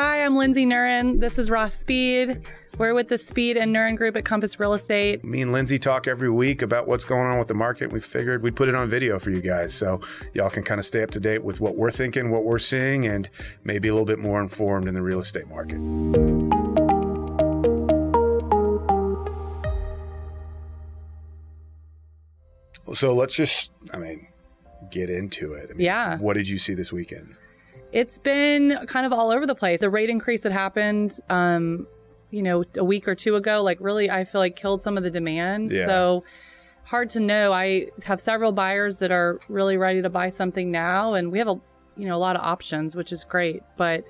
Hi, I'm Lindsay Neuren. This is Ross Speed. We're with the Speed and Neuren Group at Compass Real Estate. Me and Lindsay talk every week about what's going on with the market. We figured we'd put it on video for you guys so y'all can kind of stay up to date with what we're thinking, what we're seeing, and maybe a little bit more informed in the real estate market. So let's just, get into it. Yeah. What did you see this weekend? It's been kind of all over the place. The rate increase that happened, a week or two ago, really, I feel like killed some of the demand. Yeah. So hard to know. I have several buyers that are really ready to buy something now, and we have a lot of options, which is great, but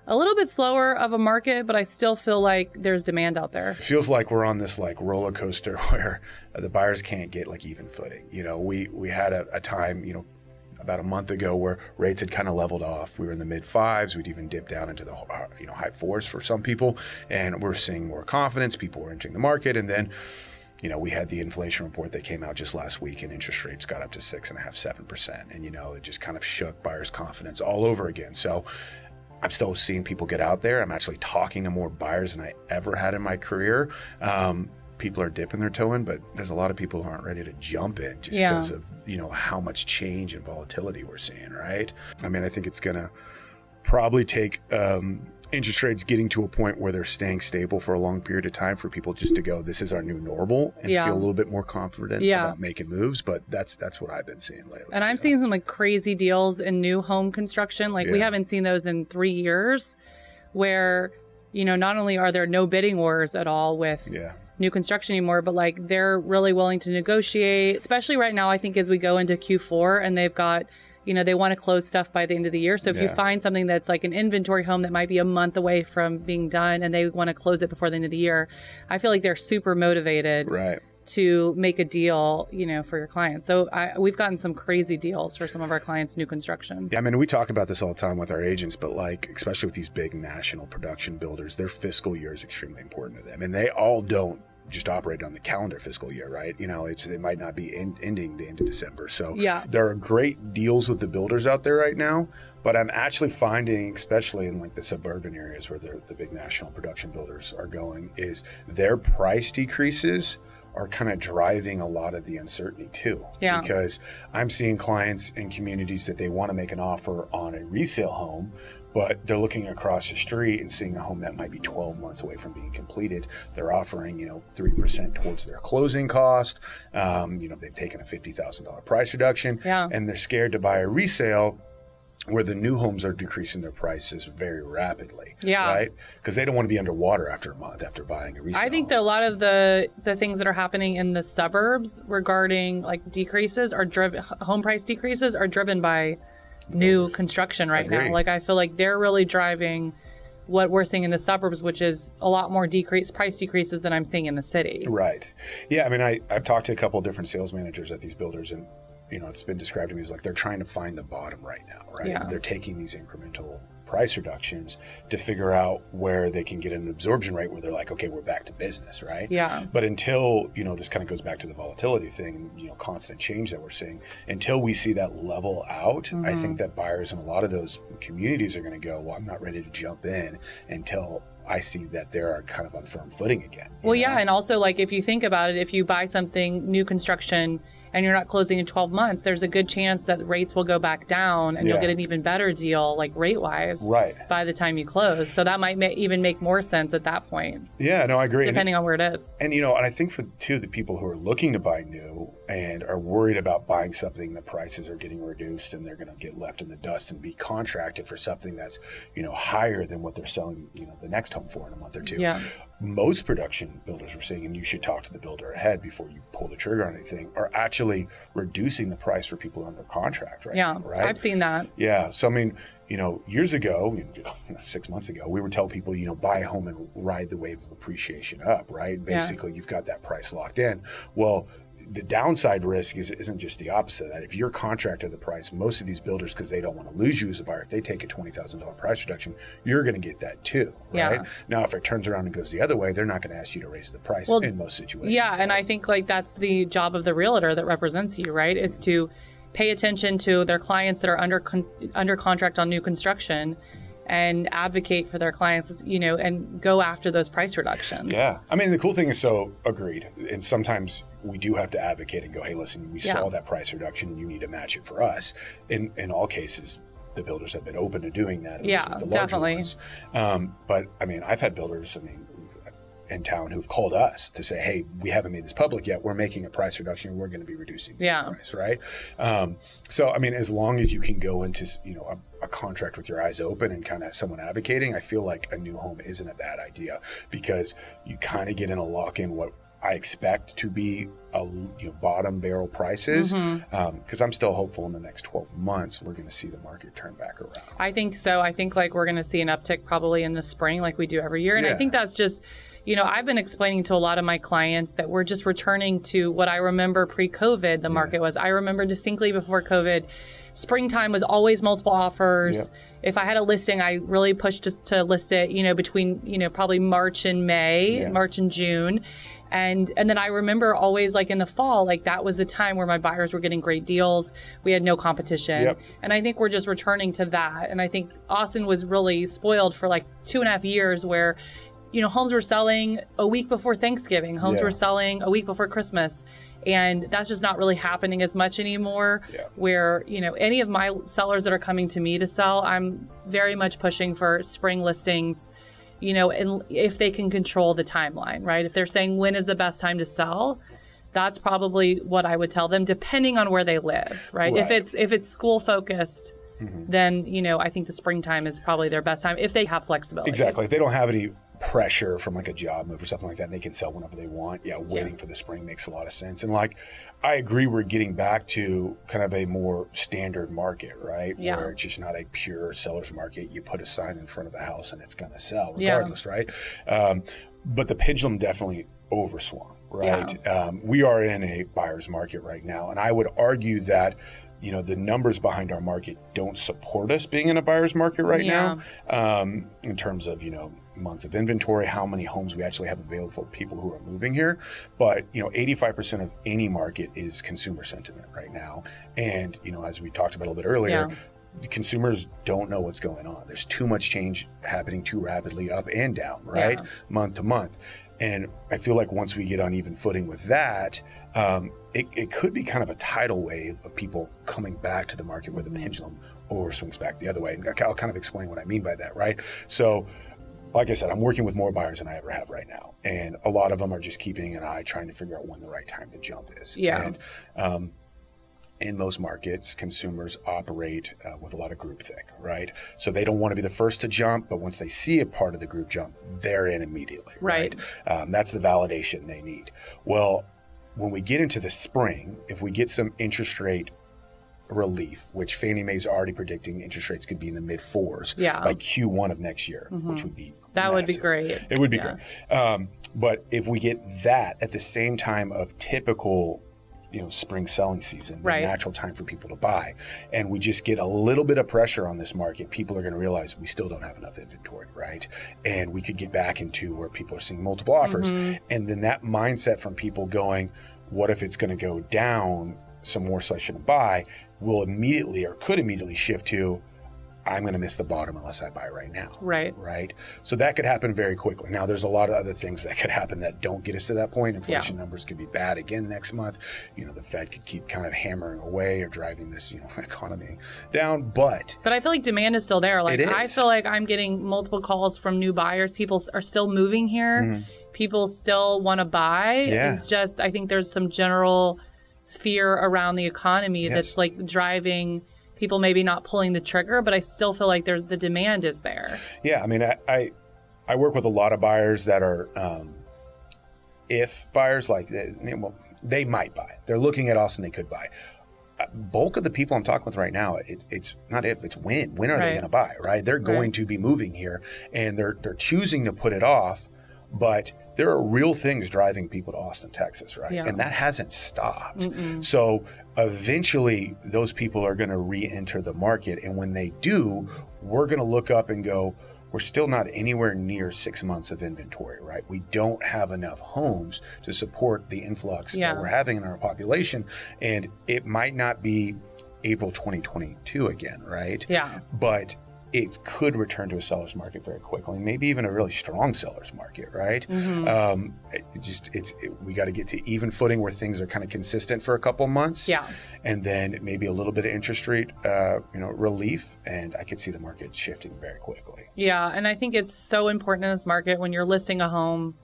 a little bit slower of a market, but I still feel like there's demand out there. It feels like we're on this roller coaster where the buyers can't get even footing. We had a time, about a month ago where rates had kind of leveled off. We were in the mid fives. We'd even dipped down into the high fours for some people, and we're seeing more confidence. People were entering the market, and then we had the inflation report that came out just last week, and interest rates got up to 6.5%, 7%, and it just kind of shook buyers' confidence all over again. So I'm still seeing people get out there. I'm actually talking to more buyers than I ever had in my career. People are dipping their toe in, but there's a lot of people who aren't ready to jump in just because of, how much change and volatility we're seeing, right? I think it's going to probably take interest rates getting to a point where they're staying stable for a long period of time for people just to go, this is our new normal, and feel a little bit more confident about making moves. But that's what I've been seeing lately. And I'm seeing some crazy deals in new home construction. We haven't seen those in 3 years, where, not only are there no bidding wars at all with new construction anymore, but they're really willing to negotiate, especially right now, I think, as we go into Q4, and they've got, they want to close stuff by the end of the year. So if you find something that's an inventory home that might be a month away from being done and they want to close it before the end of the year, I feel like they're super motivated to make a deal, for your clients. So we've gotten some crazy deals for some of our clients' new construction. Yeah, we talk about this all the time with our agents, but especially with these big national production builders, their fiscal year is extremely important to them. And they all don't just operate on the calendar fiscal year, right? It might not be ending the end of December. So there are great deals with the builders out there right now, but I'm actually finding, especially in the suburban areas where the big national production builders are going, is their price decreases are kind of driving a lot of the uncertainty too. Yeah. Because I'm seeing clients in communities that they want to make an offer on a resale home, but they're looking across the street and seeing a home that might be 12 months away from being completed. They're offering, 3% towards their closing cost. They've taken a $50,000 price reduction, and they're scared to buy a resale where the new homes are decreasing their prices very rapidly, right? Because they don't want to be underwater after a month after buying a resale. I think that a lot of the things that are happening in the suburbs regarding decreases are home price decreases are driven by new construction right now. I feel like they're really driving what we're seeing in the suburbs, which is a lot more price decreases than I'm seeing in the city. Right. Yeah. I've talked to a couple of different sales managers at these builders, and it's been described to me as they're trying to find the bottom right now, right? Yeah. They're taking these incremental price reductions to figure out where they can get an absorption rate where they're okay, we're back to business, right? Yeah. But until, this kind of goes back to the volatility thing and, constant change that we're seeing, until we see that level out, I think that buyers in a lot of those communities are going to go, well, I'm not ready to jump in until I see that they're kind of on firm footing again. Well, yeah. And also, if you think about it, if you buy something new construction and you're not closing in 12 months, there's a good chance that rates will go back down and you'll get an even better deal, rate-wise, by the time you close. So that might even make more sense at that point. Yeah, no, I agree. Depending on where it is. And, and I think for the people who are looking to buy new and are worried about buying something, the prices are getting reduced and they're going to get left in the dust and be contracted for something that's, higher than what they're selling, the next home for in a month or two. Yeah. Most production builders we're seeing, and you should talk to the builder ahead before you pull the trigger on anything, are actually reducing the price for people under contract now, right? I've seen that. Yeah. So, years ago, 6 months ago, we would tell people, buy a home and ride the wave of appreciation up, right? Basically, you've got that price locked in. Well, the downside risk isn't just the opposite of that. If you're contracted the price, most of these builders, because they don't want to lose you as a buyer, if they take a $20,000 price reduction, you're going to get that too, right? Now, if it turns around and goes the other way, they're not going to ask you to raise the price in most situations. Yeah, and I think that's the job of the realtor that represents you, right? Is to pay attention to their clients that are under contract on new construction and advocate for their clients, you know, and go after those price reductions. Yeah. I mean, the cool thing is, so agreed. And sometimes we do have to advocate and go, hey, listen, we saw that price reduction. You need to match it for us. In all cases, the builders have been open to doing that. Yeah, the larger definitely. Ones. But I mean, I've had builders, in town who've called us to say, hey, we haven't made this public yet. We're making a price reduction. We're going to be reducing the price, right? So, I mean, as long as you can go into, you know, a contract with your eyes open and kind of someone advocating, I feel like a new home isn't a bad idea, because you kind of get in a lock-in what I expect to be bottom barrel prices, because I'm still hopeful in the next 12 months we're going to see the market turn back around. I think so. I think like we're going to see an uptick probably in the spring like we do every year. And I think that's just, you know, I've been explaining to a lot of my clients that we're just returning to what I remember pre-COVID the market was. I remember distinctly before COVID, springtime was always multiple offers. If I had a listing, I really pushed to list it, you know, between, you know, probably March and May, March and June. And then I remember always like in the fall, like that was the time where my buyers were getting great deals. We had no competition. And I think we're just returning to that. And I think Austin was really spoiled for like 2.5 years where, you know, homes were selling a week before Thanksgiving. Homes were selling a week before Christmas. And that's just not really happening as much anymore, where, you know, any of my sellers that are coming to me to sell, I'm very much pushing for spring listings, you know, and if they can control the timeline, right? If they're saying when is the best time to sell, that's probably what I would tell them, depending on where they live, right? If it's school focused, then, you know, I think the springtime is probably their best time if they have flexibility. Exactly. If they don't have any pressure from like a job move or something like that, and they can sell whenever they want. Waiting for the spring makes a lot of sense. And like, I agree, we're getting back to kind of a more standard market, right? Where it's just not a pure seller's market. You put a sign in front of the house and it's going to sell regardless, right? But the pendulum definitely overswung, right? We are in a buyer's market right now. And I would argue that, you know, the numbers behind our market don't support us being in a buyer's market right now, in terms of, you know, months of inventory, how many homes we actually have available for people who are moving here. But, you know, 85% of any market is consumer sentiment right now. And, you know, as we talked about a little bit earlier, the consumers don't know what's going on. There's too much change happening too rapidly up and down, right? Month to month. And I feel like once we get on even footing with that, it could be kind of a tidal wave of people coming back to the market where the pendulum overswings back the other way. And I'll kind of explain what I mean by that, right? So, like I said, I'm working with more buyers than I ever have right now. And a lot of them are just keeping an eye, trying to figure out when the right time to jump is. And in most markets, consumers operate with a lot of groupthink, right? So they don't want to be the first to jump, but once they see a part of the group jump, they're in immediately, right? That's the validation they need. Well, when we get into the spring, if we get some interest rate relief, which Fannie Mae's already predicting interest rates could be in the mid 4s by Q1 of next year, which would be massive. Would be great. It would be great. But if we get that at the same time of typical, you know, spring selling season, the natural time for people to buy, and we just get a little bit of pressure on this market, people are going to realize we still don't have enough inventory, right? And we could get back into where people are seeing multiple offers. And then that mindset from people going, what if it's going to go down some more so I shouldn't buy, will immediately or could immediately shift to, I'm going to miss the bottom unless I buy right now. Right. So that could happen very quickly. Now, there's a lot of other things that could happen that don't get us to that point. Inflation numbers could be bad again next month. You know, the Fed could keep kind of hammering away or driving this, you know, economy down. But I feel like demand is still there. Like, I feel like I'm getting multiple calls from new buyers. People are still moving here. People still want to buy. It's just, I think there's some general fear around the economy that's like driving people maybe not pulling the trigger, but I still feel like the demand is there. I mean, I work with a lot of buyers that are if buyers, like, well, they might buy. They're looking at us and they could buy. Bulk of the people I'm talking with right now, it's not if, it's when. When are they going to buy, right? They're going to be moving here, and they're choosing to put it off, but there are real things driving people to Austin, Texas, right? And that hasn't stopped. So eventually those people are going to re-enter the market. And when they do, we're going to look up and go, we're still not anywhere near 6 months of inventory, right? We don't have enough homes to support the influx that we're having in our population. And it might not be April 2022 again, right? But it could return to a seller's market very quickly, maybe even a really strong seller's market, right? We got to get to even footing where things are kind of consistent for a couple months, and then maybe a little bit of interest rate, relief, and I could see the market shifting very quickly. Yeah, and I think it's so important in this market when you're listing a home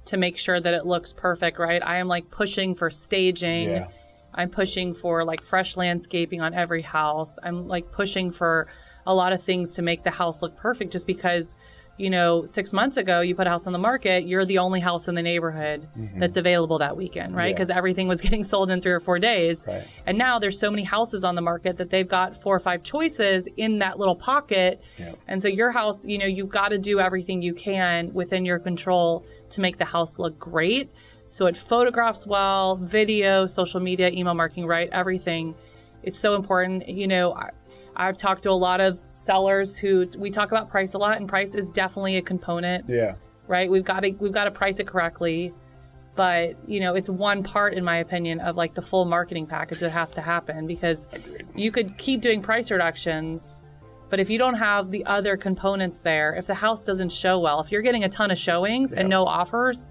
to make sure that it looks perfect, right? I am like pushing for staging. Yeah. I'm pushing for like fresh landscaping on every house. I'm like pushing for a lot of things to make the house look perfect, just because, 6 months ago you put a house on the market, you're the only house in the neighborhood that's available that weekend, right? Because everything was getting sold in 3 or 4 days. Right. And now there's so many houses on the market that they've got 4 or 5 choices in that little pocket. Yep. And so your house, you've got to do everything you can within your control to make the house look great. So it photographs well, video, social media, email marketing, right? Everything. It's so important. I've talked to a lot of sellers who we talk about price a lot, and price is definitely a component. Yeah. Right. We've got to price it correctly, but it's one part, in my opinion, of like the full marketing package that has to happen, because you could keep doing price reductions, but if you don't have the other components there, if the house doesn't show well, if you're getting a ton of showings and no offers,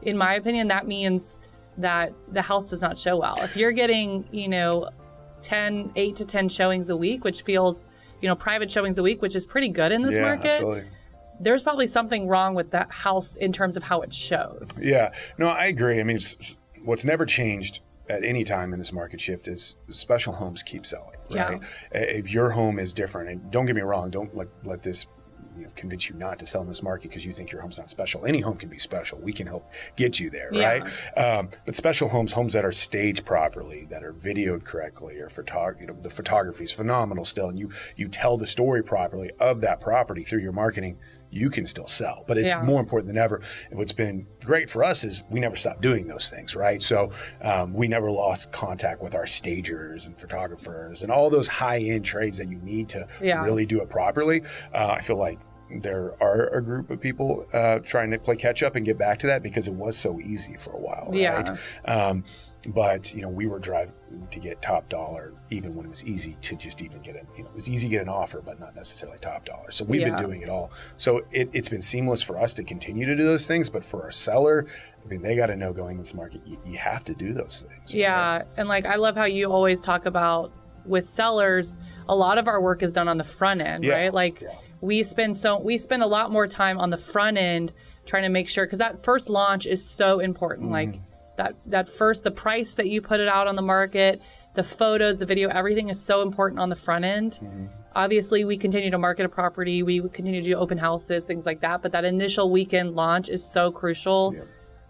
in my opinion, that means that the house does not show well. If you're getting, 8 to 10 showings a week, which feels, private showings a week, which is pretty good in this market. Absolutely. There's probably something wrong with that house in terms of how it shows. Yeah, no, I agree. I mean, what's never changed at any time in this market shift is special homes keep selling, right? Yeah. If your home is different, and don't get me wrong, don't let this convince you not to sell in this market because you think your home's not special. Any home can be special. We can help get you there, right? But special homes that are staged properly, that are videoed correctly, or the photography is phenomenal still, and you tell the story properly of that property through your marketing, you can still sell. But it's more important than ever. And what's been great for us is we never stopped doing those things, right? So we never lost contact with our stagers and photographers and all those high-end trades that you need to really do it properly. I feel like there are a group of people trying to play catch up and get back to that because it was so easy for a while, right? But we were driving to get top dollar even when it was easy to just even get it. It was easy to get an offer, but not necessarily top dollar. So we've been doing it all. So it's been seamless for us to continue to do those things. But for a seller, I mean, they got to know going in this market, you have to do those things. Yeah, right? And like I love how you always talk about with sellers, a lot of our work is done on the front end, right? Like we spend a lot more time on the front end trying to make sure, because that first launch is so important. Like that first, the price that you put it out on the market, the photos, the video, everything is so important on the front end. Obviously, we continue to market a property, we continue to do open houses, things like that. But that initial weekend launch is so crucial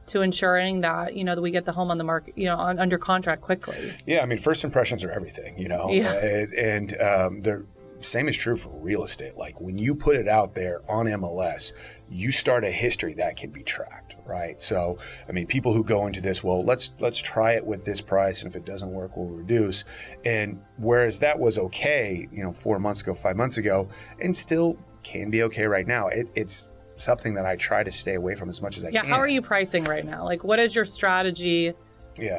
to ensuring that, that we get the home on the market, under contract quickly. Yeah, I mean, first impressions are everything, and the same is true for real estate. Like when you put it out there on MLS, you start a history that can be tracked, right? So, I mean, people who go into this, well, let's try it with this price, and if it doesn't work, we'll reduce. And whereas that was okay, 4 months ago, 5 months ago, and still can be okay right now, it's something that I try to stay away from as much as I can. Yeah, how are you pricing right now? Like, what is your strategy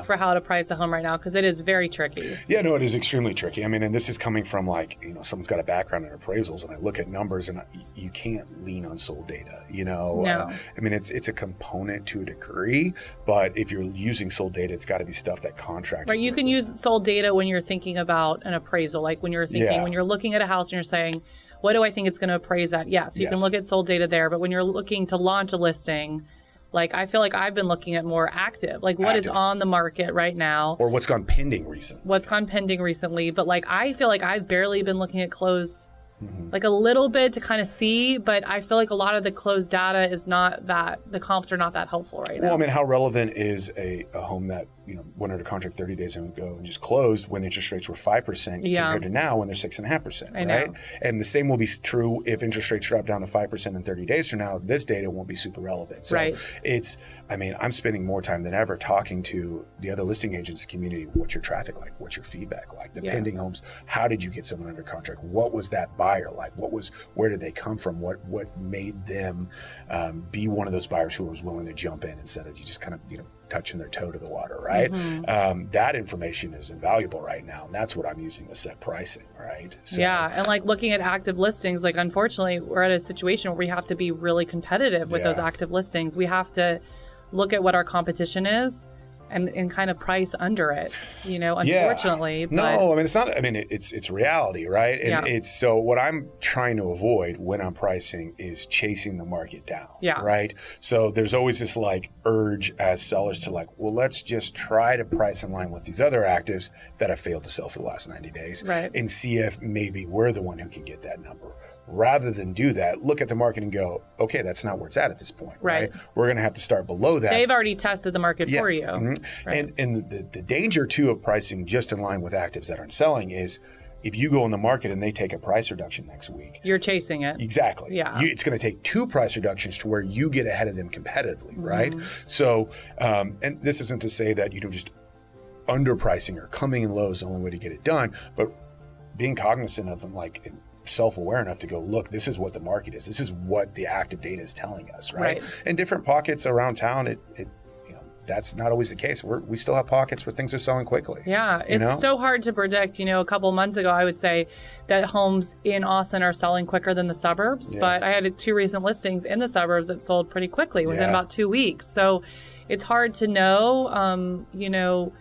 for how to price a home right now? Because it is very tricky. Yeah, no, it is extremely tricky. I mean, and this is coming from like, someone's got a background in appraisals, and I look at numbers, and you can't lean on sold data, No. I mean, it's a component to a degree, but if you're using sold data, it's got to be stuff that contractors. Right, you can use sold data when you're thinking about an appraisal, like when you're thinking, when you're looking at a house and you're saying, what do I think it's going to appraise at? Yes, you can look at sold data there. But when you're looking to launch a listing, like I feel like I've been looking at more active, like what is on the market right now. Or what's gone pending recently. But like I feel like I've barely been looking at closed, like a little bit to kind of see. But I feel like a lot of the closed data is not that, the comps are not that helpful right now. Well, I mean, how relevant is a home that went under contract 30 days ago and just closed when interest rates were 5% compared to now when they're 6.5%, right? And the same will be true if interest rates drop down to 5% in 30 days from now. This data won't be super relevant. So I'm spending more time than ever talking to the other listing agents community. What's your traffic like? What's your feedback like? The pending homes, how did you get someone under contract? What was that buyer like? Where did they come from? What made them be one of those buyers who was willing to jump in instead of you just kind of, touching their toe to the water, right? That information is invaluable right now, and that's what I'm using to set pricing, right? So, yeah, and like looking at active listings, like unfortunately we're at a situation where we have to be really competitive with those active listings. We have to look at what our competition is and kind of price under it, you know, unfortunately. But no, I mean, it's not, I mean, it's reality, right? And it's, so what I'm trying to avoid when I'm pricing is chasing the market down, right? So there's always this like urge as sellers to like, well, let's just try to price in line with these other actives that have failed to sell for the last 90 days and see if maybe we're the one who can get that number. Rather than do that, look at the market and go, okay, that's not where it's at this point, right? We're going to have to start below that. They've already tested the market for you. Right. And the danger, too, of pricing just in line with actives that aren't selling is if you go in the market and they take a price reduction next week. You're chasing it. Exactly. Yeah. It's going to take 2 price reductions to where you get ahead of them competitively, right? So, and this isn't to say that, you know, just underpricing or coming in low is the only way to get it done, but being cognizant of them, like, self-aware enough to go, look, this is what the market is. This is what the active data is telling us, right? In different pockets around town, it you know, that's not always the case. We still have pockets where things are selling quickly. Yeah, it's so hard to predict. You know, a couple months ago, I would say that homes in Austin are selling quicker than the suburbs, but I had 2 recent listings in the suburbs that sold pretty quickly within about 2 weeks. So it's hard to know, you know,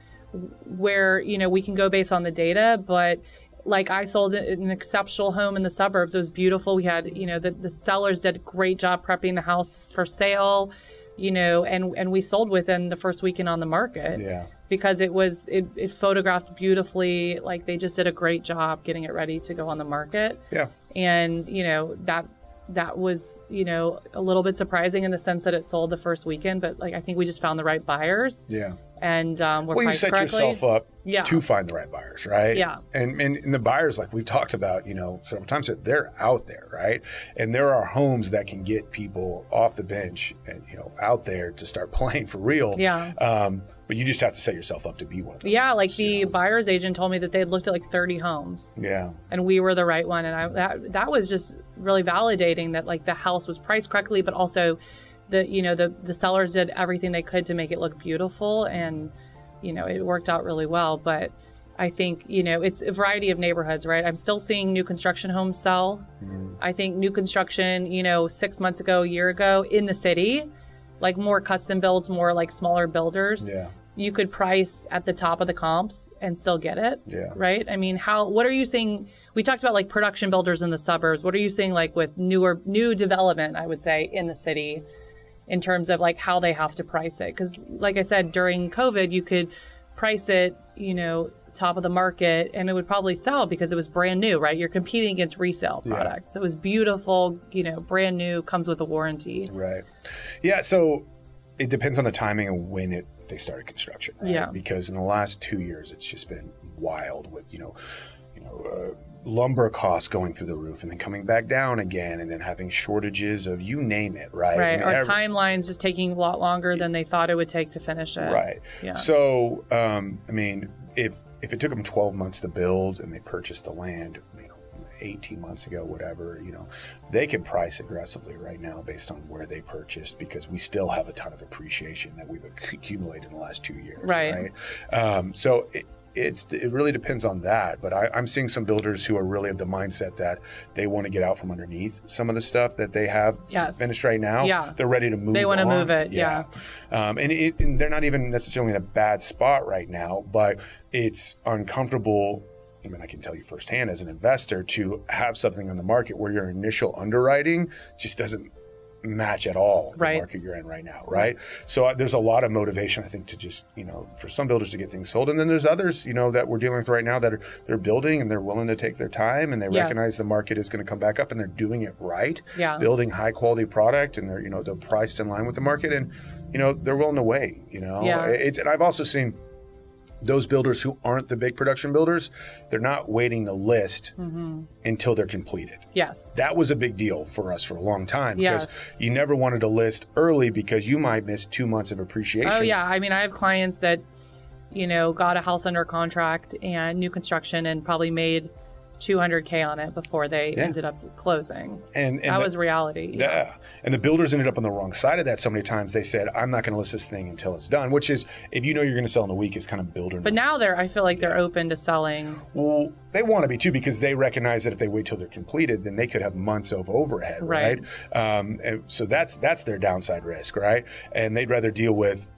where, you know, we can go based on the data, but like I sold an exceptional home in the suburbs. It was beautiful. We had, you know, the sellers did a great job prepping the house for sale, you know, and we sold within the first weekend on the market. Because it photographed beautifully. Like they just did a great job getting it ready to go on the market. And, you know, that was, you know, a little bit surprising in the sense that it sold the first weekend, but like I think we just found the right buyers. And we're well, you set correctly. yourself up to find the right buyers, right? And the buyers, like we've talked about, you know, several times, they're out there, right? And there are homes that can get people off the bench and, you know, out there to start playing for real. But you just have to set yourself up to be one of those. Like the buyer's agent told me that they had looked at like 30 homes. And we were the right one. And that was just really validating that like the house was priced correctly, but also the sellers did everything they could to make it look beautiful, and you know it worked out really well. But I think, you know, it's a variety of neighborhoods, right? I'm still seeing new construction homes sell. I think new construction, you know, 6 months ago, a year ago in the city, like more custom builds, more like smaller builders. You could price at the top of the comps and still get it, right? I mean, what are you seeing? We talked about like production builders in the suburbs. What are you seeing like with new development, I would say, in the city, in terms of like how they have to price it? Because like I said, during COVID, you could price it, you know, top of the market and it would probably sell because it was brand new, right? You're competing against resale products. So it was beautiful, you know, brand new, comes with a warranty. Yeah, so it depends on the timing of when they started construction, right? Because in the last 2 years, it's just been wild with, lumber costs going through the roof and then coming back down again and then having shortages of you name it, right? Right, or timelines just taking a lot longer than they thought it would take to finish it. Right. So, I mean, if it took them 12 months to build and they purchased the land, 18 months ago, whatever, you know, they can price aggressively right now based on where they purchased because we still have a ton of appreciation that we've accumulated in the last 2 years, right? So it really depends on that, but I'm seeing some builders who are really of the mindset that they want to get out from underneath some of the stuff that they have finished right now. They're ready to move. They want to move it. And they're not even necessarily in a bad spot right now, but it's uncomfortable. I mean, I can tell you firsthand as an investor to have something on the market where your initial underwriting just doesn't match at all the market you're in right now, right? So there's a lot of motivation, I think, to just, you know, for some builders to get things sold. And then there's others, you know, that we're dealing with right now that they're building and they're willing to take their time and they recognize the market is going to come back up and they're doing it right, building high quality product and they're priced in line with the market and, you know, they're willing to wait, you know. And I've also seen those builders who aren't the big production builders, they're not waiting to list until they're completed. That was a big deal for us for a long time because you never wanted to list early because you might miss 2 months of appreciation. I mean, I have clients that, you know, got a house under contract and new construction and probably made $200K on it before they ended up closing. And that was reality. Yeah. And the builders ended up on the wrong side of that so many times. They said, I'm not going to list this thing until it's done, which is, if you know you're going to sell in a week, is kind of builder. But now I feel like they're open to selling. Well, they want to be too, because they recognize that if they wait till they're completed, then they could have months of overhead, right? And so that's their downside risk, right? And they'd rather deal with,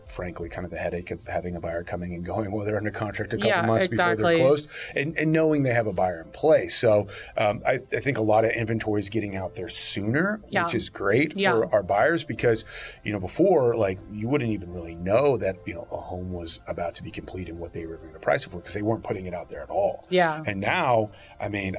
frankly, kind of the headache of having a buyer coming and going while they're under contract a couple months before they're closed, and knowing they have a buyer in place. So I think a lot of inventory is getting out there sooner, which is great for our buyers, because, before, like, you wouldn't even really know that, a home was about to be complete and what they were going to price it for, because they weren't putting it out there at all. Yeah. And now, I mean,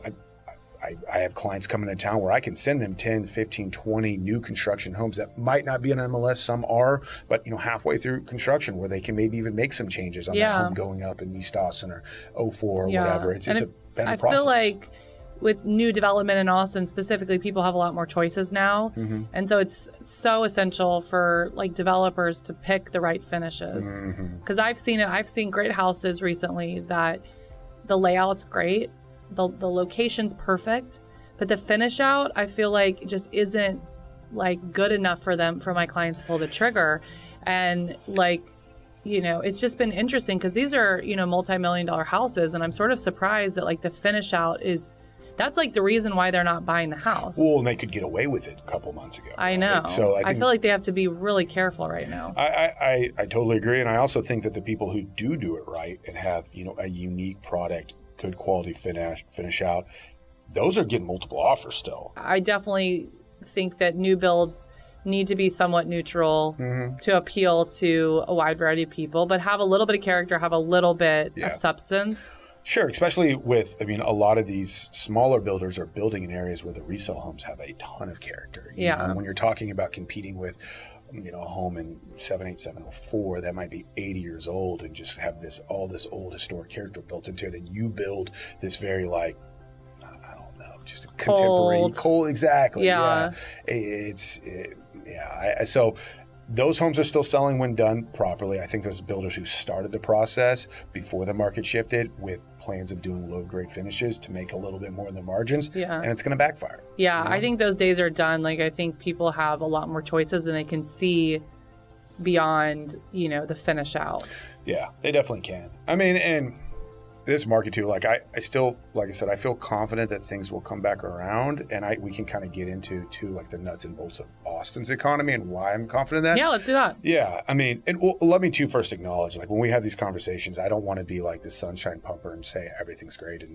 I have clients coming to town where I can send them 10, 15, 20 new construction homes that might not be on MLS. Some are, but halfway through construction, where they can maybe even make some changes on that home going up in East Austin or 04 or whatever. It's a better process. I feel like with new development in Austin specifically, people have a lot more choices now. And so it's so essential for like developers to pick the right finishes. Because I've seen great houses recently that the layout's great. The location's perfect, but the finish out, I feel like, just isn't like good enough for my clients to pull the trigger. And like, it's just been interesting, because these are, multi-million-dollar houses, and I'm sort of surprised that like the finish out that's like the reason why they're not buying the house. Well, and they could get away with it a couple months ago. I know. Right? So I feel like they have to be really careful right now. I totally agree. And I also think that the people who do it right and have, a unique product, good quality finish out, those are getting multiple offers still. I definitely think that new builds need to be somewhat neutral to appeal to a wide variety of people, but have a little bit of character, have a little bit of substance. Sure, especially with, a lot of these smaller builders are building in areas where the resale homes have a ton of character. You know, when you're talking about competing with, a home in 78704 that might be 80 years old and just have all this old historic character built into it, and you build this very, like, I don't know, just a contemporary, cold, exactly. So those homes are still selling when done properly. I think there's builders who started the process before the market shifted with plans of doing low-grade finishes to make a little bit more in the margins, and it's going to backfire. I think those days are done. Like, I think people have a lot more choices, and they can see beyond, the finish out. Yeah, they definitely can. And this market too, like I still, like I said, I feel confident that things will come back around, and we can kind of get into too, like, the nuts and bolts of Austin's economy and why I'm confident in that. Yeah, let's do that. Yeah, let me too first acknowledge, like, when we have these conversations, I don't want to be like the sunshine pumper and say everything's great and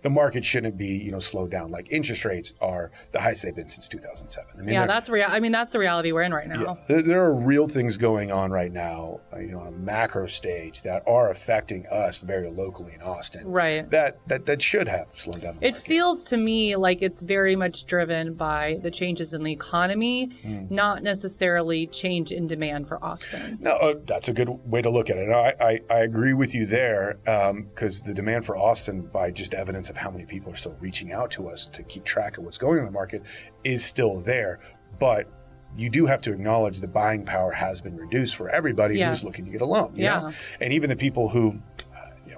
the market shouldn't be, slowed down. Like, interest rates are the highest they've been since 2007. That's that's the reality we're in right now. Yeah, there are real things going on right now, on a macro stage that are affecting us very locally in Austin. Right. That should have slowed down the market. It feels to me like it's very much driven by the changes in the economy, not necessarily change in demand for Austin. No, that's a good way to look at it. I agree with you there, because the demand for Austin, by just evidence of how many people are still reaching out to us to keep track of what's going on in the market, is still there. But you do have to acknowledge the buying power has been reduced for everybody who's looking to get a loan. You know? And even the people who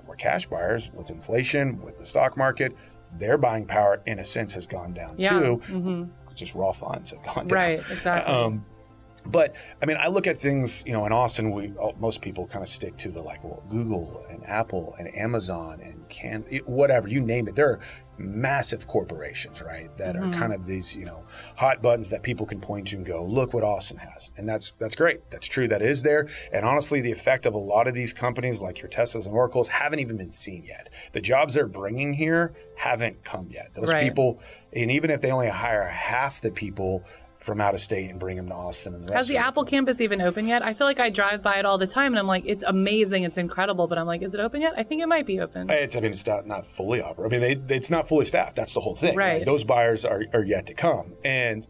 were cash buyers, with inflation, with the stock market, their buying power, in a sense, has gone down too. Just raw funds have gone down. Right, exactly. But I look at things, in Austin, most people kind of stick to the Google and Apple and Amazon and whatever, you name it. There are massive corporations, right, that are kind of these, hot buttons that people can point to and go, look what Austin has. And that's great. That's true. That is there. And honestly, the effect of a lot of these companies, like your Teslas and Oracles, haven't even been seen yet. The jobs they're bringing here haven't come yet. Those people, and even if they only hire half the people from out of state and bring them to Austin. And has the Apple campus even open yet? I feel like I drive by it all the time, and I'm like, it's amazing, it's incredible, but I'm like, is it open yet? I think it might be open. It's not fully operating. It's not fully staffed. That's the whole thing. Right. Those buyers are yet to come, and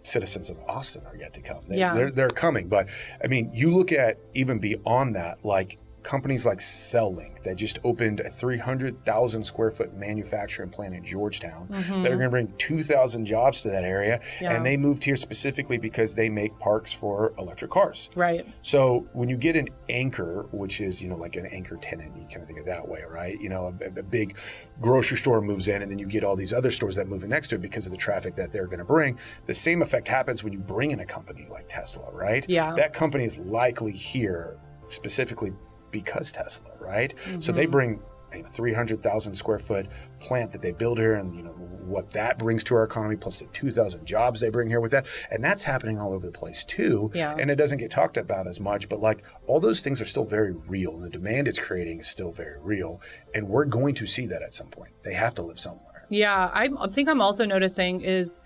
citizens of Austin are yet to come. They're coming, but you look at even beyond that, like companies like CellLink that just opened a 300,000 square foot manufacturing plant in Georgetown that are going to bring 2,000 jobs to that area. Yeah. And they moved here specifically because they make parts for electric cars. Right. So when you get an anchor, which is, like an anchor tenant, you kind of think of it that way, right? A big grocery store moves in, and then you get all these other stores that move in next to it because of the traffic that they're going to bring. The same effect happens when you bring in a company like Tesla, right? Yeah. That company is likely here specifically because Tesla, right? So they bring a 300,000 square foot plant that they build here, and what that brings to our economy, plus the 2,000 jobs they bring here with that, and that's happening all over the place too. Yeah. And it doesn't get talked about as much, but like all those things are still very real, and the demand it's creating is still very real, and we're going to see that at some point. They have to live somewhere. Yeah, I think I'm also noticing is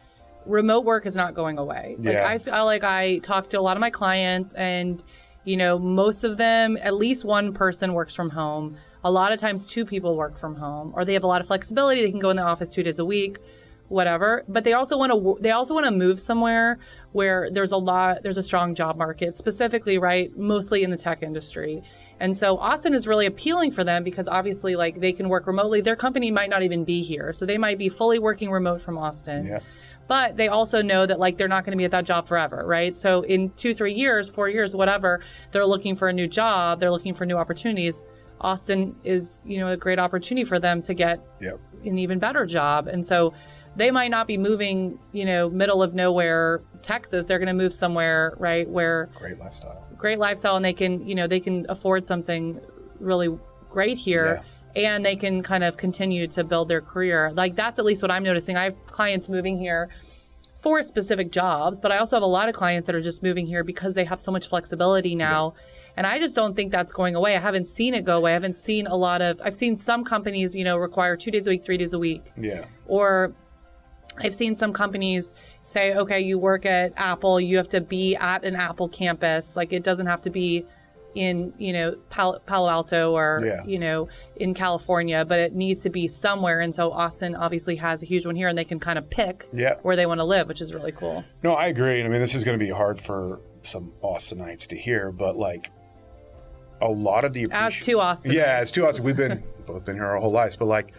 remote work is not going away. Like I feel like I talk to a lot of my clients, and most of them, at least one person works from home. A lot of times 2 people work from home, or they have a lot of flexibility. They can go in the office 2 days a week, whatever. But they also want to move somewhere where there's a strong job market, specifically, right, mostly in the tech industry. And so Austin is really appealing for them because obviously, like, they can work remotely. Their company might not even be here, so they might be fully working remote from Austin. Yeah. But they also know that, like, they're not going to be at that job forever, right? So in 2, 3 years, 4 years, whatever, they're looking for a new job. They're looking for new opportunities. Austin is, a great opportunity for them to get an even better job. And so they might not be moving, middle of nowhere, Texas. They're going to move somewhere, right, where great lifestyle, and they can afford something really great here. Yeah. And they can kind of continue to build their career. Like, that's at least what I'm noticing. I have clients moving here for specific jobs, but I also have a lot of clients that are just moving here because they have so much flexibility now. Yeah. And I just don't think that's going away. I haven't seen it go away. I haven't seen I've seen some companies, require 2 days a week, 3 days a week. Yeah. Or I've seen some companies say, okay, you work at Apple, you have to be at an Apple campus. Like, it doesn't have to be in, Palo Alto or, in California, but it needs to be somewhere. And so Austin obviously has a huge one here, and they can kind of pick where they want to live, which is really cool. No, I agree. I mean, this is going to be hard for some Austinites to hear, but like a lot of the as two Austinites. Yeah, as two Austinites. We've both been here our whole lives, but like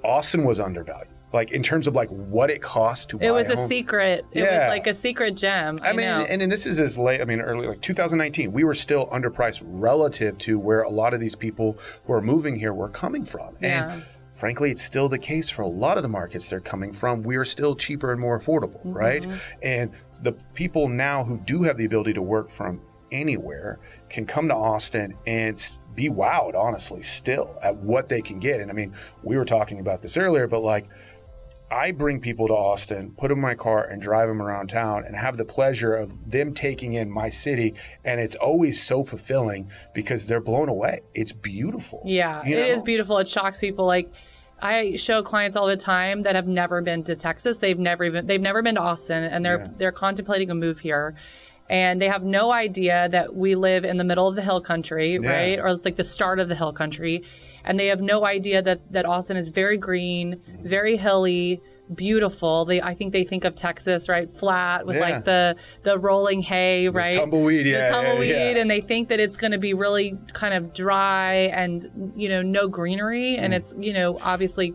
Austin was undervalued. Like, in terms of like what it cost to buy it was a home. Secret. It was like a secret gem. I mean, and this is as late. I mean, early like 2019, we were still underpriced relative to where a lot of these people who are moving here were coming from. Yeah. And frankly, it's still the case for a lot of the markets they're coming from. We are still cheaper and more affordable, right? And the people now who do have the ability to work from anywhere can come to Austin and be wowed, honestly, still at what they can get. And I mean, we were talking about this earlier, but like, I bring people to Austin, put them in my car, and drive them around town and have the pleasure of them taking in my city. And it's always so fulfilling because they're blown away. It's beautiful. Yeah, it is beautiful. It shocks people. Like, I show clients all the time that have never been to Texas. They've never been to Austin, and they're contemplating a move here. And they have no idea that we live in the middle of the hill country, right? Or it's like the start of the hill country. And they have no idea that Austin is very green, very hilly, beautiful. I think they think of Texas, right? Flat with like the rolling hay, right? The tumbleweed, The tumbleweed. And they think that it's going to be really kind of dry and, no greenery. And it's, obviously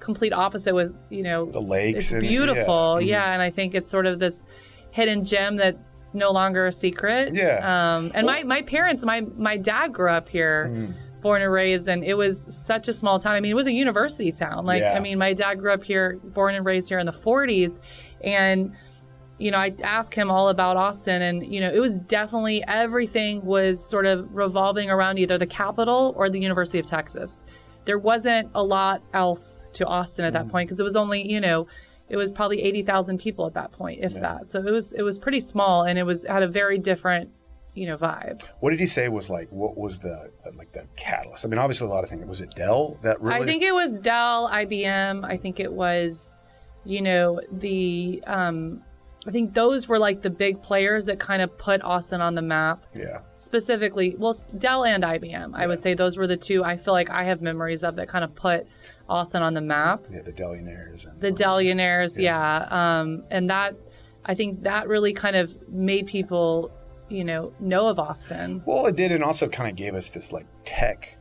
complete opposite with, the lakes. It's beautiful. And I think it's sort of this hidden gem that's no longer a secret. And my parents, my dad grew up here. Born and raised, and it was such a small town. I mean, it was a university town. Like, I mean, my dad grew up here, born and raised here in the 40s. And, I asked him all about Austin, and, it was definitely, everything was sort of revolving around either the Capitol or the University of Texas. There wasn't a lot else to Austin at that point, because it was only, it was probably 80,000 people at that point, if that. So it was pretty small, and had a very different vibe. What did he say was like, what was the catalyst? I mean, obviously a lot of things. Was it Dell that really? I think it was Dell, IBM. I think it was, I think those were like the big players that kind of put Austin on the map. Yeah. Specifically, well, Dell and IBM. I would say those were the two I feel like I have memories of that kind of put Austin on the map. Yeah, the Dellionaires. And that, I think that really kind of made people know of Austin. Well, it did, and also kind of gave us this like tech,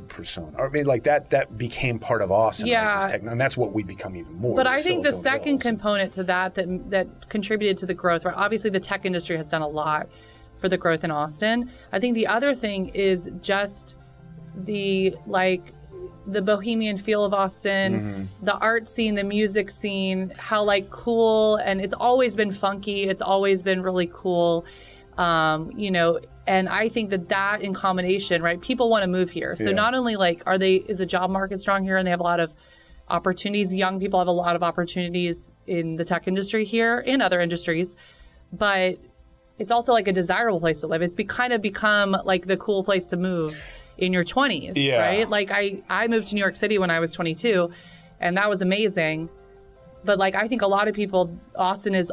persona. I mean, like that became part of Austin. Yeah. And that's what we become even more. But I think the second component to that contributed to the growth, right? Obviously, the tech industry has done a lot for the growth in Austin. I think the other thing is just the bohemian feel of Austin, the art scene, the music scene, how like cool, and it's always been funky. It's always been really cool, and I think that in combination, right? People want to move here. So not only like is the job market strong here and they have a lot of opportunities. Young people have a lot of opportunities in the tech industry here and other industries, but it's also like a desirable place to live. It's kind of become like the cool place to move in your 20s, right? Like I moved to New York City when I was 22, and that was amazing. But like I think a lot of people, Austin is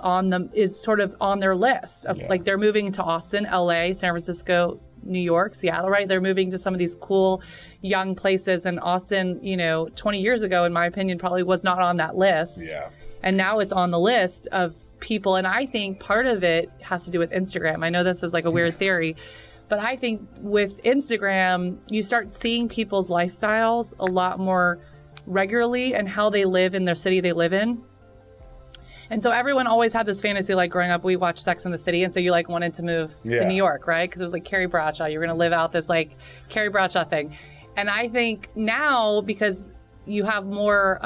sort of on their list of like they're moving to Austin, LA, San Francisco, New York, Seattle, right? They're moving to some of these cool young places, and Austin, 20 years ago, in my opinion, probably was not on that list. Yeah. And now it's on the list of people, and I think part of it has to do with Instagram. I know this is like a weird theory, but I think with Instagram, you start seeing people's lifestyles a lot more regularly and how they live in their city they live in. And so everyone always had this fantasy, like growing up, we watched Sex and the City, and so you like wanted to move to New York, right? Because it was like Carrie Bradshaw. You're going to live out this like Carrie Bradshaw thing. And I think now, because you have more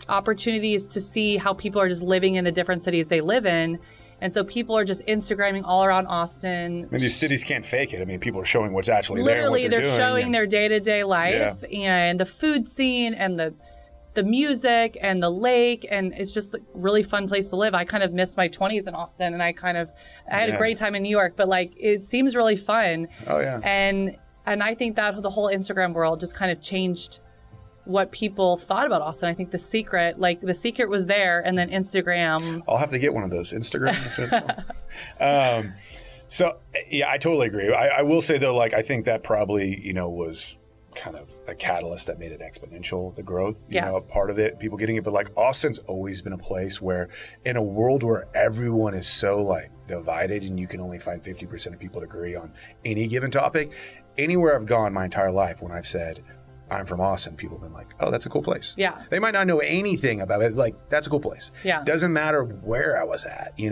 opportunities to see how people are just living in the different cities they live in, and so people are just Instagramming all around Austin. I mean, these cities can't fake it. I mean, people are showing what's actually literally there, what they're showing their day-to-day life and the food scene and the music and the lake, and it's just a really fun place to live. I kind of missed my 20s in Austin, and I had a great time in New York, but like it seems really fun. Oh yeah. And I think that the whole Instagram world just kind of changed what people thought about Austin. I think the secret was there, and then Instagram. I'll have to get one of those Instagrams. So yeah, I totally agree. I will say though, like I think that probably was kind of a catalyst that made it exponential, the growth, part of it, people getting it. But like Austin's always been a place where, in a world where everyone is so like divided and you can only find 50% of people to agree on any given topic, anywhere I've gone my entire life when I've said I'm from Austin, people have been like, oh, that's a cool place. Yeah. They might not know anything about it. Like, that's a cool place. Yeah. Doesn't matter where I was at, you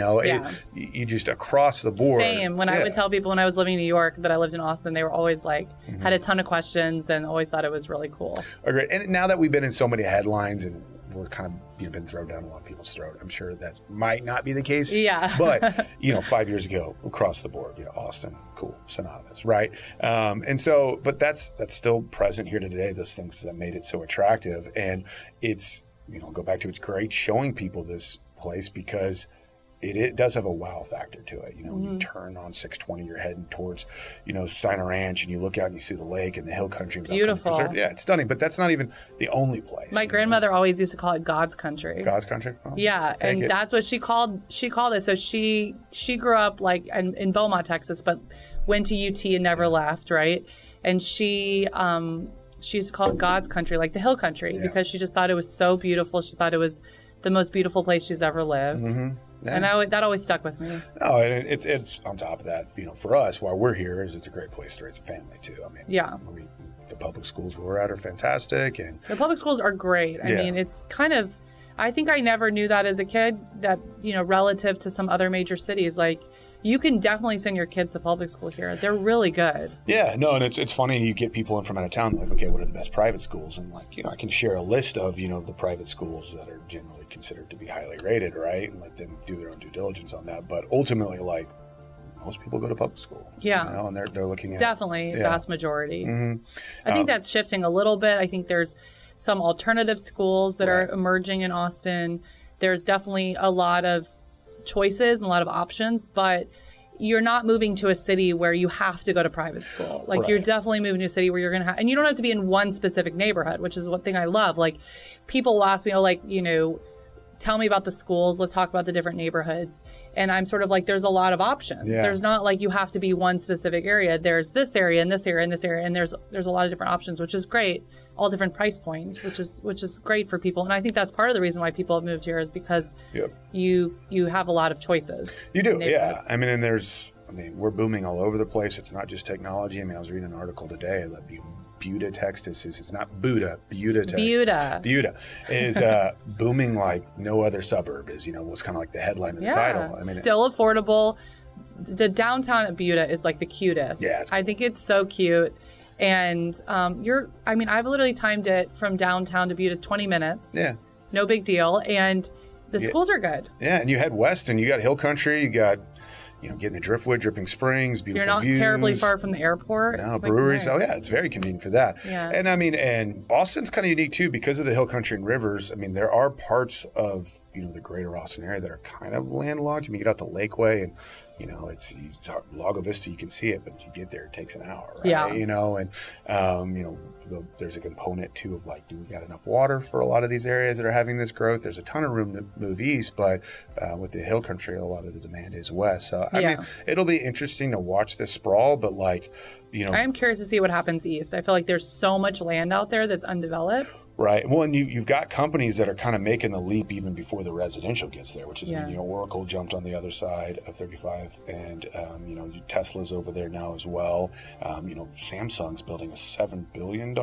just across the board. Same. When I would tell people when I was living in New York that I lived in Austin, they were always like, had a ton of questions and always thought it was really cool. Agreed. And now that we've been in so many headlines and we're kind of been thrown down a lot of people's throat, I'm sure that might not be the case. Yeah. But, 5 years ago, across the board, Austin, cool, synonymous, right? And so, but that's still present here today, those things that made it so attractive. And it's, go back to, it's great showing people this place because it does have a wow factor to it. When you turn on 620, you're heading towards, Steiner Ranch, and you look out and you see the lake and the hill country. Beautiful. Yeah, it's stunning, but that's not even the only place. My grandmother always used to call it God's country. God's country? Oh, yeah, and that's what she called it. So she grew up like in Beaumont, Texas, but went to UT and never left, right? And she used to call it God's country, like the hill country, because she just thought it was so beautiful. She thought it was the most beautiful place she's ever lived. Mm-hmm. Yeah. And that always stuck with me. Oh, and it's on top of that, for us, while we're here, it's a great place to raise a family too. I mean, the public schools where we're at are fantastic, and the public schools are great. I mean, it's kind of, I think I never knew that as a kid, that relative to some other major cities, like you can definitely send your kids to public school here. They're really good. Yeah, no, and it's funny, you get people in from out of town like, okay, what are the best private schools? And like, I can share a list of, the private schools that are generally considered to be highly rated, right? And let them do their own due diligence on that. But ultimately, like, most people go to public school. Yeah. And they're looking at definitely vast majority. Mm-hmm. I think that's shifting a little bit. I think there's some alternative schools that are emerging in Austin. There's definitely a lot of choices and a lot of options, but you're not moving to a city where you have to go to private school. Like you're definitely moving to a city where you're going to have, and you don't have to be in one specific neighborhood, which is one thing I love. Like people will ask me, tell me about the schools. Let's talk about the different neighborhoods. And I'm sort of like, there's a lot of options. Yeah. There's not like you have to be one specific area. There's this area and this area and this area. And there's a lot of different options, which is great. All different price points, which is great for people. And I think that's part of the reason why people have moved here is because you have a lot of choices. You do, yeah. I mean, and we're booming all over the place. It's not just technology. I mean, I was reading an article today that Buda, Texas it's not Buda, Buda is booming like no other suburb is, was kind of like the headline of the title. I mean, still affordable. The downtown at Buda is like the cutest. Yeah, I think it's so cute. And I've literally timed it from downtown to Buda 20 minutes. Yeah. No big deal. And the schools are good. Yeah, and you head west and you got hill country, you got getting the driftwood, Dripping Springs, beautiful views. You're not terribly far from the airport. No, breweries. Nice. Oh, yeah, it's very convenient for that. Yeah. And and Austin's kind of unique, too, because of the hill country and rivers. I mean, there are parts of, the greater Austin area that are kind of landlocked. I mean, you get out to Lakeway and, it's Lago Vista, you can see it, but you get there, it takes an hour, right? Yeah. There's a component, too, of like, do we got enough water for a lot of these areas that are having this growth? There's a ton of room to move east, but with the hill country, a lot of the demand is west. So, I mean, it'll be interesting to watch this sprawl, but I'm curious to see what happens east. I feel like there's so much land out there that's undeveloped. Right. Well, and you've got companies that are kind of making the leap even before the residential gets there, which is, Oracle jumped on the other side of 35 and, Tesla's over there now as well. Samsung's building a $7 billion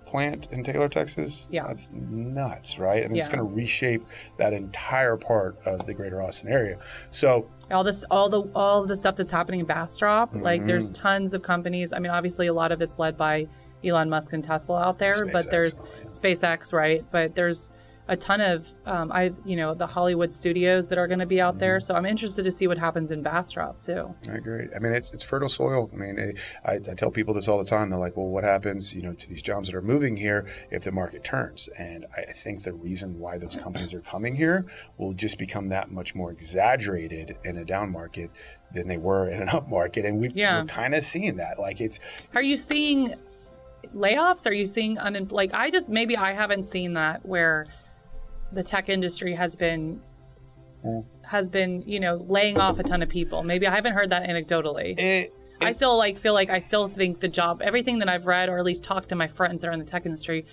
plant in Taylor, Texas. Yeah. That's nuts, right? I mean, it's going to reshape that entire part of the greater Austin area. So all the stuff that's happening in Bastrop, like there's tons of companies. I mean, obviously a lot of it's led by Elon Musk and Tesla out there, but there's SpaceX, right? But there's a ton of the Hollywood studios that are going to be out there. So I'm interested to see what happens in Bastrop too. I agree. I mean, it's fertile soil. I mean, I tell people this all the time. They're like, well, what happens, to these jobs that are moving here if the market turns? And I think the reason why those companies are coming here will just become that much more exaggerated in a down market than they were in an up market. And we're kind of seeing that. Like Are you seeing layoffs? Are you seeing maybe I haven't seen that where the tech industry has been laying off a ton of people. Maybe I haven't heard that anecdotally. I still feel like I still think everything that I've read or at least talked to my friends that are in the tech industry,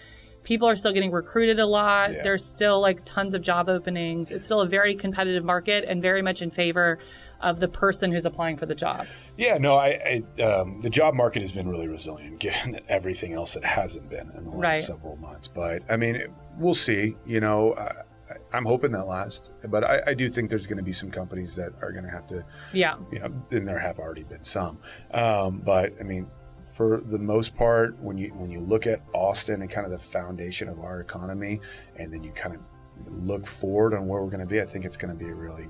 people are still getting recruited a lot. Yeah. There's still tons of job openings. It's still a very competitive market and very much in favor of the person who's applying for the job. Yeah, no, the job market has been really resilient given everything else it hasn't been in the last several months. But I mean, we'll see. I'm hoping that lasts. But I do think there's going to be some companies that are going to have to, and there have already been some. But I mean, for the most part, when you look at Austin and kind of the foundation of our economy, and then you kind of look forward on where we're going to be, I think it's going to be a really,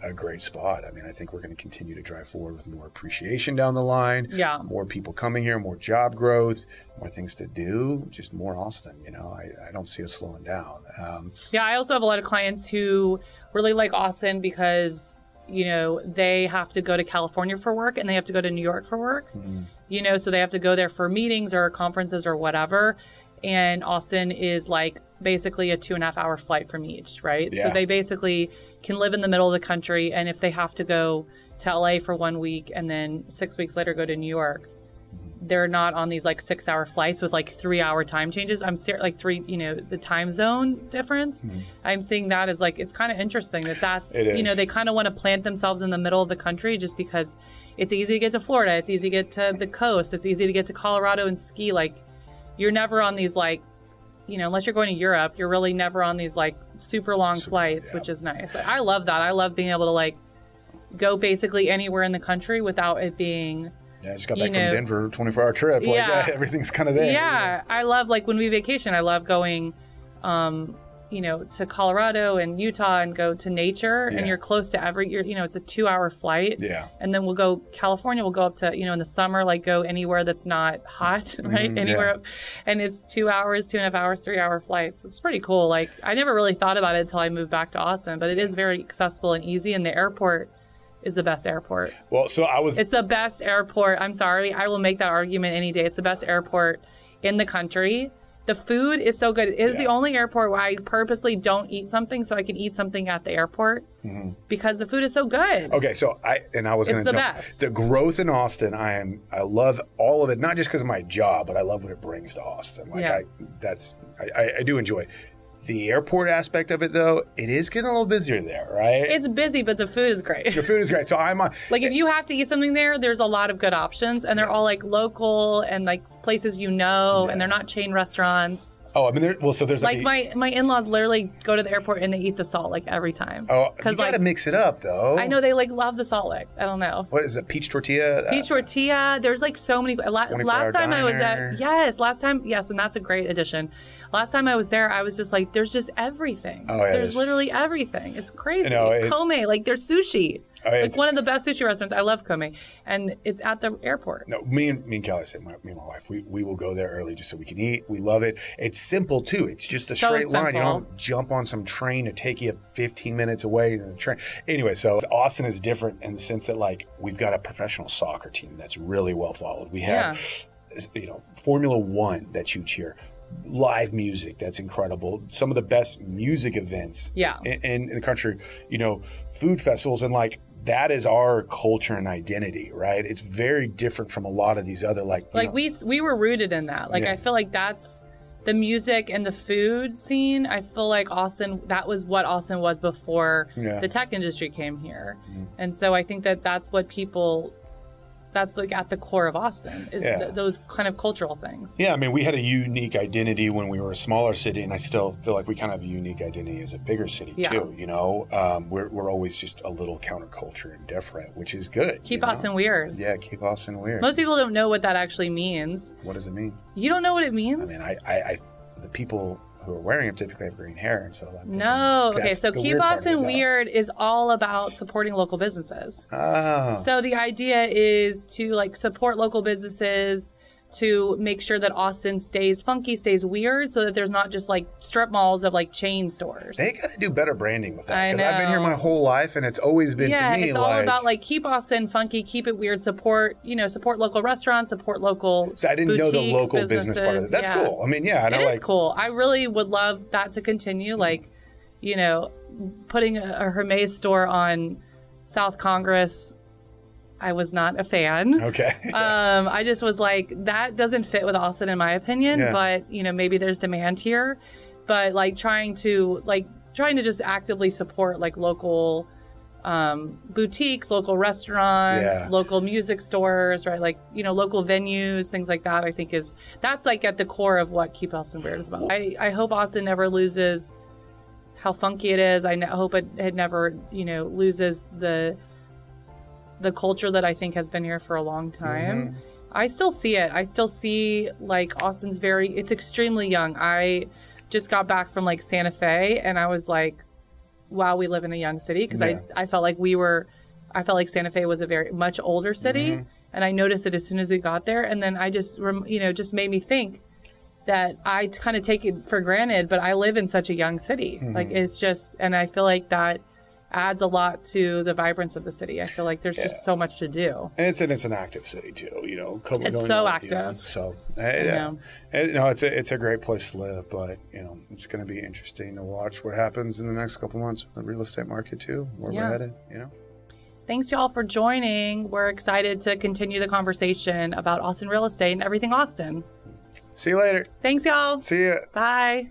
a great spot. I mean, I think we're going to continue to drive forward with more appreciation down the line. Yeah. More people coming here, more job growth, more things to do, just more Austin. I don't see us slowing down. I also have a lot of clients who really like Austin because, they have to go to California for work and they have to go to New York for work. Mm-hmm. So they have to go there for meetings or conferences or whatever. And Austin is basically a 2.5 hour flight from each, right? Yeah. So they basically can live in the middle of the country, and if they have to go to LA for 1 week and then 6 weeks later go to New York, they're not on these 6 hour flights with 3 hour time changes. I'm the time zone difference. Mm-hmm. I'm seeing that as it's kind of interesting that they kind of want to plant themselves in the middle of the country just because it's easy to get to Florida, it's easy to get to the coast, it's easy to get to Colorado and ski. You're never on these unless you're going to Europe, you're really never on these super long flights, which is nice. I love that. I love being able to go basically anywhere in the country without it being. Yeah, I just got back from Denver, 24-hour trip. Everything's kind of there. Yeah, I love when we vacation. I love going, to Colorado and Utah and go to nature, and you're close to it's a 2 hour flight. Yeah. And then we'll go California. We'll go up to in the summer, go anywhere that's not hot, right? Anywhere, and it's 2 hours, 2.5 hours, 3 hour flights. It's pretty cool. I never really thought about it until I moved back to Austin, but it is very accessible and easy, and the airport is the best airport. Well, it's the best airport. I'm sorry, I will make that argument any day. It's the best airport in the country. The food is so good. It is the only airport where I purposely don't eat something so I can eat something at the airport because the food is so good. Okay, so I was going to jump. Best. The growth in Austin, I love all of it, not just because of my job, but I love what it brings to Austin. Like I do enjoy it. The airport aspect of it, though, it is getting a little busier there, right? It's busy, but the food is great. The food is great. So like if you have to eat something there's a lot of good options, and they're all like local and like places and they're not chain restaurants. Oh, I mean, so there's like my in-laws literally go to the airport and they eat the salt like every time. Oh, you gotta mix it up though. I know they like love the salt lick. I don't know. What is it? Peach tortilla? Peach tortilla. There's like so many. Last time I was at and that's a great addition. Last time I was there, I was just like, there's just everything. Oh, yeah, there's literally everything. It's crazy. It's Kome, like there's sushi. Like one of the best sushi restaurants. I love Kome, and it's at the airport. No, me and Kelly said, me and my wife, we will go there early just so we can eat. We love it. It's simple too. It's just a straight line. You don't jump on some train to take you 15 minutes away in the train. Anyway, so Austin is different in the sense that like we've got a professional soccer team that's really well followed. We have Formula One that shoots here. Live music that's incredible. Some of the best music events in the country. Food festivals, and like that is our culture and identity, right? It's very different from a lot of these other we were rooted in that. Like I feel like that's the music and the food scene. I feel like Austin, that was what Austin was before the tech industry came here. And so I think that's what that's like at the core of Austin is those kind of cultural things. Yeah, I mean, we had a unique identity when we were a smaller city, and I still feel like we kind of have a unique identity as a bigger city too. We're always just a little counterculture and different, which is good. Keep Austin weird. Yeah, keep Austin weird. Most people don't know what that actually means. What does it mean? You don't know what it means? I mean, I the people who are wearing them typically have green hair, and so okay, so Keep Austin Weird is all about supporting local businesses. So the idea is to like support local businesses, to make sure that Austin stays funky, stays weird, so that there's not just like strip malls of like chain stores. They got to do better branding with that, because I've been here my whole life, and it's always been to me it's all about like keep Austin funky, keep it weird, support local restaurants, support local. So I didn't know the local business part of it. That's cool. I mean, I know, it is cool. I really would love that to continue. Like, putting a Hermes store on South Congress, I was not a fan. Okay. I just was like, that doesn't fit with Austin in my opinion, but maybe there's demand here. But like trying to just actively support like local boutiques, local restaurants, local music stores, right? Like, local venues, things like that, I think that's like at the core of what Keep Austin Weird is about. I hope Austin never loses how funky it is. I hope it never, loses the culture that I think has been here for a long time. I still see it. I still see like Austin's it's extremely young. I just got back from like Santa Fe, and I was like, wow, we live in a young city, because I felt like Santa Fe was a very much older city, and I noticed it as soon as we got there. And then I just just made me think that I kind of take it for granted, but I live in such a young city. Like it's just, and I feel like that adds a lot to the vibrance of the city. I feel like there's just so much to do. And it's an active city too, It's so active. So it's a great place to live, but it's going to be interesting to watch what happens in the next couple months with the real estate market too, where we're headed. Thanks y'all for joining. We're excited to continue the conversation about Austin real estate and everything Austin. See you later. Thanks y'all. See ya. Bye.